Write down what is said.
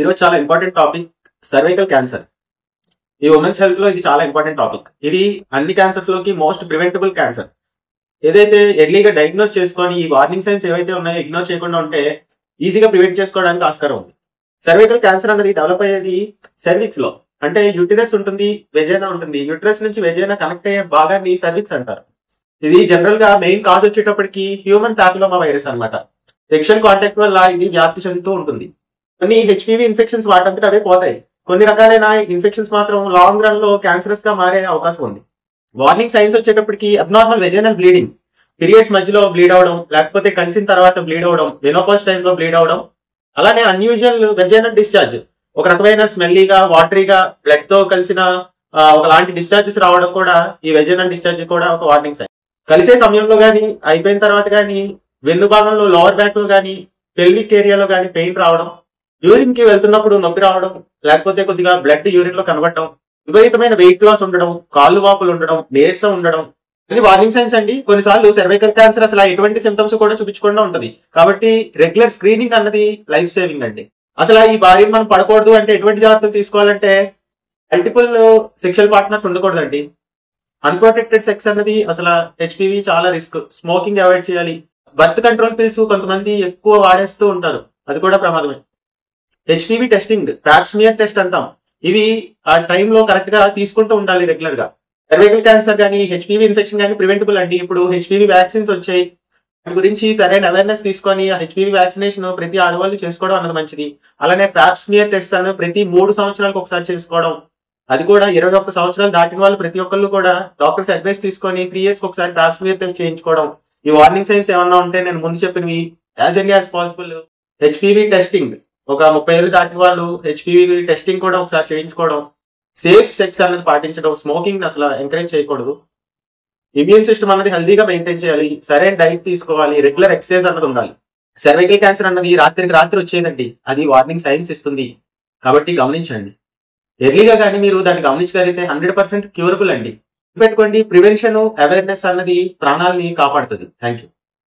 ఈరోజు చాలా important topic cervical cancer. ఈ ఉమెన్స్ హెల్త్ లో ఇది చాలా ఇంపార్టెంట్ టాపిక్. ఇది అన్ని క్యాన్సర్స్ లోకి మోస్ట్ ప్రివెంటబుల్ క్యాన్సర్. ఏదైతే ఎర్లీగా డయాగ్నోస్ చేసుకొని ఈ వార్నింగ్ సైన్స్ ఏవైతే ఉన్నాయో ఇగ్నోర్ చేయకుండా ఉంటే ఈజీగా ప్రివెంట్ చేసుకోవడానికి ఆస్కారం ఉంది. సర్వైకల్ క్యాన్సర్ అనేది డెవలప్ అయ్యేది సర్విక్స్ లో. అంటే యూటిరస్ ఉంటుంది, వెజైనా ఉంటుంది. యూటిరస్ నుంచి వెజైనా కనెక్ట్ అయ్యే భాగాన్ని సర్విక్స్ అంటారు. ఇది జనరల్ గా మెయిన్ కాజ్ వచ్చేటప్పటికి హ్యూమన్ ప్యాపిలోమా వైరస్ అన్నమాట. సెక్షువల్ కాంటాక్ట్ వల్ల ఇది వ్యాప్తి చెందుతూ ఉంటుంది. కొన్ని హెచ్పివి ఇన్ఫెక్షన్స్ వాటంతట అవే పోతాయి. కొన్ని రకాలైన ఇన్ఫెక్షన్స్ మాత్రం లాంగ్ రన్ లో క్యాన్సరస్ గా మారే అవకాశం ఉంది. వార్నింగ్ సైన్స్ వచ్చేటప్పటికి అబ్నార్మల్ వెజైనల్ బ్లీడింగ్, పీరియడ్స్ మధ్యలో బ్లీడ్ అవడం, లేకపోతే కలిసిన తర్వాత బ్లీడ్ అవడం, మెనోపాజ్ టైంలో బ్లీడ్ అవడం, అలానే అన్యూజువల్ వెజైనల్ డిశ్చార్జ్, ఒక రకమైన స్మెల్లీగా వాటరీగా బ్లడ్ తో కలిసిన ఒకలాంటి డిశ్చార్జెస్ రావడం కూడా ఈ వెజైనల్ డిశ్చార్జ్ కూడా ఒక వార్నింగ్ సైన్. కలిసే సమయంలో గానీ అయిపోయిన తర్వాత గానీ వెన్ను భాగంలో లోవర్ బ్యాక్ లో గానీ పెల్విక్ ఏరియాలో గానీ పెయిన్ రావడం, యూరిన్ కి వెళ్తున్నప్పుడు నొప్పి రావడం, లేకపోతే కొద్దిగా బ్లడ్ యూరిన్ లో కనబడటం, విపరీతమైన వెయిట్ లాస్ ఉండడం, కాళ్ళు వాపులు ఉండడం, నీరసం ఉండడం, ఇది వార్నింగ్ సైన్స్ అండి. కొన్నిసార్లు సర్వైకల్ క్యాన్సర్ అసలు ఎటువంటి సిమ్టమ్స్ కూడా చూపించకుండా ఉంటది. కాబట్టి రెగ్యులర్ స్క్రీనింగ్ అన్నది లైఫ్ సేవింగ్ అండి. అసలు ఈ బారిని మనం పడకూడదు అంటే ఎటువంటి జాగ్రత్తలు తీసుకోవాలంటే మల్టిపుల్ సెక్షువల్ పార్ట్నర్స్ ఉండకూడదండి. అన్ప్రొటెక్టెడ్ సెక్స్ అన్నది అసలు హెచ్పివి చాలా రిస్క్. స్మోకింగ్ అవాయిడ్ చేయాలి. బర్త్ కంట్రోల్ పిల్స్ కొంతమంది ఎక్కువ వాడేస్తూ ఉంటారు, అది కూడా ప్రమాదమే. హెచ్పివి టెస్టింగ్, ప్యాప్స్మియర్ టెస్ట్ అంటాం, ఇవి ఆ టైంలో కరెక్ట్ గా తీసుకుంటూ ఉండాలి రెగ్యులర్ గా. సర్వైకల్ క్యాన్సర్ కానీ హెచ్పివి ఇన్ఫెక్షన్ కానీ ప్రివెంటబుల్ అండి. ఇప్పుడు హెచ్పివి వ్యాక్సిన్స్ వచ్చాయి, వాటి గురించి సరైన అవేర్నెస్ తీసుకొని ఆ హెచ్పివి వ్యాక్సినేషన్ ప్రతి ఆడవాళ్ళు చేసుకోవడం అన్నది మంచిది. అలానే ప్యాప్స్మియర్ టెస్ట్ అన్నది ప్రతి 3 సంవత్సరాలకు ఒకసారి చేసుకోవడం, అది కూడా 21 సంవత్సరాలు దాటిన వాళ్ళు ప్రతి ఒక్కళ్ళు కూడా డాక్టర్స్ అడ్వైస్ తీసుకొని 3 years ఒకసారి ప్యాప్స్మియర్ టెస్ట్ చేయించుకోవడం. ఈ వార్నింగ్ సైన్స్ ఏమన్నా ఉంటే నేను ముందు చెప్పినవి as early as possible HPV testing, ఒక 30 ఏళ్ళు దాటిన వాళ్ళు హెచ్పివి టెస్టింగ్ కూడా ఒకసారి చేయించుకోవడం, సేఫ్ సెక్స్ అన్నది పాటించడం, స్మోకింగ్ అసలు ఎంకరేజ్ చేయకూడదు, ఇమ్యూన్ సిస్టమ్ అన్నది హెల్దీగా మెయింటైన్ చేయాలి, సరైన డైట్ తీసుకోవాలి, రెగ్యులర్ ఎక్సర్సైజ్ అన్నది ఉండాలి. సర్వైకల్ క్యాన్సర్ అన్నది రాత్రికి రాత్రి వచ్చేదండి, అది వార్నింగ్ సైన్స్ ఇస్తుంది. కాబట్టి గమనించండి. ఎర్లీగా కానీ మీరు దాన్ని గమనించగలిగితే 100% క్యూరబుల్ అండి. పెట్టుకోండి, ప్రివెన్షన్ అవేర్నెస్ అన్నది ప్రాణాలని కాపాడుతుంది. Thank you.